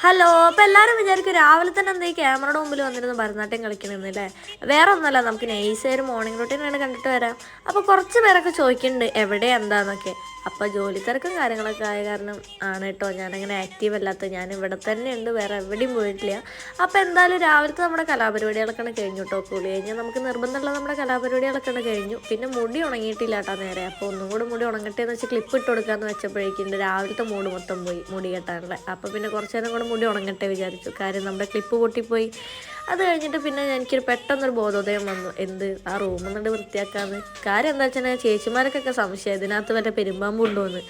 Hello, അപ്പോൾ എല്ലാവരും വിചാരിക്കും രാവിലെ തന്നെ എന്താ ഈ ക്യാമറയുടെ മുമ്പിൽ വന്നിരുന്ന് ഭരതനാട്യം കളിക്കണമെന്നല്ലേ. വേറെ ഒന്നുമല്ല, നമുക്ക് നൈസായൊരു മോർണിംഗ് റൂട്ടീൻ വേണം കണ്ടിട്ട് വരാം. അപ്പോൾ കുറച്ച് പേരൊക്കെ ചോദിക്കുന്നുണ്ട് എവിടെ എന്താന്നൊക്കെ. അപ്പോൾ ജോലി തിരക്കും കാര്യങ്ങളൊക്കെ ആയ കാരണം ആണ് കേട്ടോ ഞാനങ്ങനെ ആക്റ്റീവ് അല്ലാത്ത. ഞാൻ ഇവിടെ തന്നെ ഉണ്ട്, വേറെ എവിടെയും പോയിട്ടില്ല. അപ്പോൾ എന്തായാലും രാവിലത്തെ നമ്മുടെ കലാപരിപാടികളൊക്കെ കഴിഞ്ഞു കേട്ടോ. കുളി കഴിഞ്ഞാൽ നമുക്ക് നിർബന്ധമുള്ള നമ്മുടെ കലാപരിപാടികളൊക്കെ കഴിഞ്ഞു. പിന്നെ മുടി ഉണങ്ങിയിട്ടില്ല കേട്ടോ നേരെ. അപ്പോൾ ഒന്നും കൂടെ മുടി ഉണങ്ങട്ടെ എന്ന് വെച്ച് ക്ലിപ്പ് ഇട്ട് കൊടുക്കാമെന്ന് വെച്ചപ്പോഴേക്കും രാവിലത്തെ മൂഡ് മൊത്തം പോയി മുടി കെട്ടാനുള്ള. അപ്പോൾ പിന്നെ കുറച്ച് നേരം കൂടെ മുടി ഉണങ്ങട്ടെ വിചാരിച്ചു. കാര്യം നമ്മുടെ ക്ലിപ്പ് പൊട്ടിപ്പോയി. അത് കഴിഞ്ഞിട്ട് പിന്നെ എനിക്കൊരു പെട്ടെന്നൊരു ബോധോദയം വന്നു, എന്ത് ആ റൂം എന്നിട്ട് വൃത്തിയാക്കാമെന്ന്. കാര്യം എന്താ വെച്ചാൽ ചേച്ചിമാർക്കൊക്കെ സംശയം ഇതിനകത്ത് വല്ല പെരുമ്പാമ്പ് ഉണ്ടോയെന്ന്.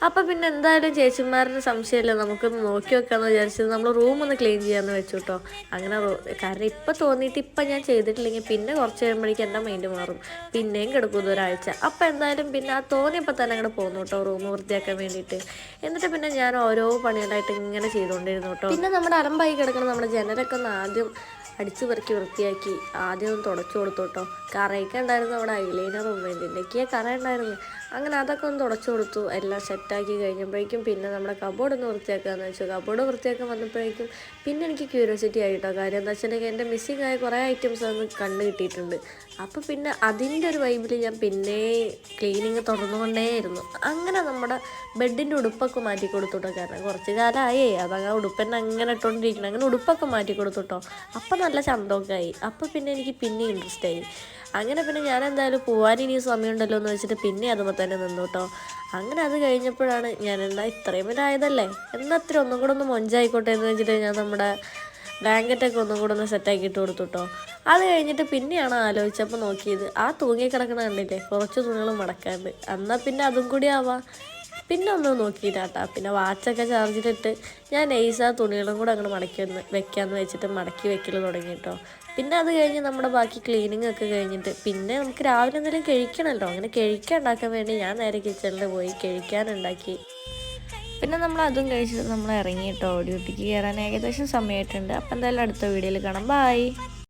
അപ്പം പിന്നെ എന്തായാലും ചേച്ചിമാരുടെ സംശയമില്ല, നമുക്കൊന്ന് നോക്കി വെക്കാമെന്ന് വിചാരിച്ചത് നമ്മൾ റൂം ഒന്ന് ക്ലീൻ ചെയ്യാമെന്ന് വെച്ചു കേട്ടോ. അങ്ങനെ കാരണം ഇപ്പം തോന്നിയിട്ട് ഇപ്പം ഞാൻ ചെയ്തിട്ടില്ലെങ്കിൽ പിന്നെ കുറച്ച് കഴിയുമ്പോഴേക്കും എൻ്റെ മൈൻഡ് മാറും, പിന്നെയും കിടക്കുന്നു ഒരാഴ്ച. അപ്പം എന്തായാലും പിന്നെ ആ തോന്നിയപ്പോൾ തന്നെ അങ്ങോട്ട് പോന്നു കേട്ടോ റൂം വൃത്തിയാക്കാൻ വേണ്ടിയിട്ട്. എന്നിട്ട് പിന്നെ ഞാൻ ഓരോ പണികളായിട്ട് ഇങ്ങനെ ചെയ്തുകൊണ്ടിരുന്നു കേട്ടോ. പിന്നെ നമ്മുടെ അലമ്പായി കിടക്കണം നമ്മുടെ ജനലൊക്കെ ഒന്ന് ആദ്യം അടിച്ചു പെറുക്കി വൃത്തിയാക്കി ആദ്യം ഒന്ന് തുടച്ചു കൊടുത്തു കേട്ടോ. കറയൊക്കെ ഉണ്ടായിരുന്നു അവിടെ, ഐലൈനറും ഇതിൻ്റെയൊക്കെ കറ ഉണ്ടായിരുന്നു. അങ്ങനെ അതൊക്കെ ഒന്ന് തുടച്ചു കൊടുത്തു. എല്ലാം സെറ്റാക്കി കഴിഞ്ഞപ്പോഴേക്കും പിന്നെ നമ്മുടെ കബോർഡ് ഒന്ന് വൃത്തിയാക്കാമെന്ന് വെച്ചു. കബോർഡ് വൃത്തിയാക്കാൻ വന്നപ്പോഴേക്കും പിന്നെ എനിക്ക് ക്യൂരിയോസിറ്റി ആയിട്ടോ. കാര്യം എന്താ വെച്ചിട്ടുണ്ടെങ്കിൽ എൻ്റെ മിസ്സിങ് ആയ കുറേ ഐറ്റംസ് ഒന്ന് കണ്ടു കിട്ടിയിട്ടുണ്ട്. അപ്പോൾ പിന്നെ അതിൻ്റെ ഒരു വൈബിൽ ഞാൻ പിന്നെ ക്ലീനിങ് തുറന്നുകൊണ്ടേയിരുന്നു. അങ്ങനെ നമ്മുടെ ബെഡിൻ്റെ ഉടുപ്പൊക്കെ മാറ്റി കൊടുത്തുട്ടോ. കാരണം കുറച്ച് കാലമായേ അതങ്ങനെ ഉടുപ്പന്നെ അങ്ങനെ ഇട്ടുകൊണ്ടിരിക്കണം. അങ്ങനെ ഉടുപ്പൊക്കെ മാറ്റി കൊടുത്തുട്ടോ. അപ്പം നല്ല ചന്തമൊക്കെ ആയി. അപ്പം പിന്നെ എനിക്ക് പിന്നെ ഇൻട്രസ്റ്റ് ആയി. അങ്ങനെ പിന്നെ ഞാൻ എന്തായാലും പോകാൻ ഇനി സമയമുണ്ടല്ലോ എന്ന് വെച്ചിട്ട് പിന്നെ അതുമ്പോൾ തന്നെ നിന്നു കേട്ടോ. അങ്ങനെ അത് കഴിഞ്ഞപ്പോഴാണ് ഞാൻ എന്താ ഇത്രയും വരായതല്ലേ എന്നത്ര ഒന്നും കൂടെ ഒന്ന് മൊഞ്ചായിക്കോട്ടെ എന്ന് വെച്ചിട്ട് ഞാൻ നമ്മുടെ ബ്ലാങ്കറ്റൊക്കെ ഒന്നും കൂടെ ഒന്ന് സെറ്റാക്കി ഇട്ട് കൊടുത്തു കേട്ടോ. അത് കഴിഞ്ഞിട്ട് പിന്നെയാണ് ആലോചിച്ചപ്പോൾ നോക്കിയത് ആ തൂങ്ങി കിടക്കണ കണ്ടില്ലേ, കുറച്ച് തുണികൾ മടക്കാണ്ട്. എന്നാൽ പിന്നെ അതും കൂടി ആവാം. പിന്നെ ഒന്നും നോക്കിയിട്ടാ. പിന്നെ വാച്ചൊക്കെ ചാർജിലിട്ട് ഞാൻ നൈസാ തുണികളും കൂടെ അങ്ങോട്ട് മടക്കി വെക്കാമെന്ന് വെച്ചിട്ട് മടക്കി വെക്കൽ തുടങ്ങി കേട്ടോ. പിന്നെ അത് കഴിഞ്ഞ് നമ്മുടെ ബാക്കി ക്ലീനിങ് ഒക്കെ കഴിഞ്ഞിട്ട് പിന്നെ നമുക്ക് രാവിലെ എന്തെങ്കിലും കഴിക്കണമല്ലോ. അങ്ങനെ കഴിക്കാൻ ഉണ്ടാക്കാൻ വേണ്ടി ഞാൻ നേരെ കിച്ചണിൽ പോയി കഴിക്കാനുണ്ടാക്കി. പിന്നെ നമ്മൾ അതും കഴിച്ചിട്ട് നമ്മൾ ഇറങ്ങി കേട്ടോ. ഡ്യൂട്ടിക്ക് കയറാൻ ഏകദേശം സമയമായിട്ടുണ്ട്. അപ്പം എന്തായാലും അടുത്ത വീഡിയോയിൽ കാണാം. ബൈ.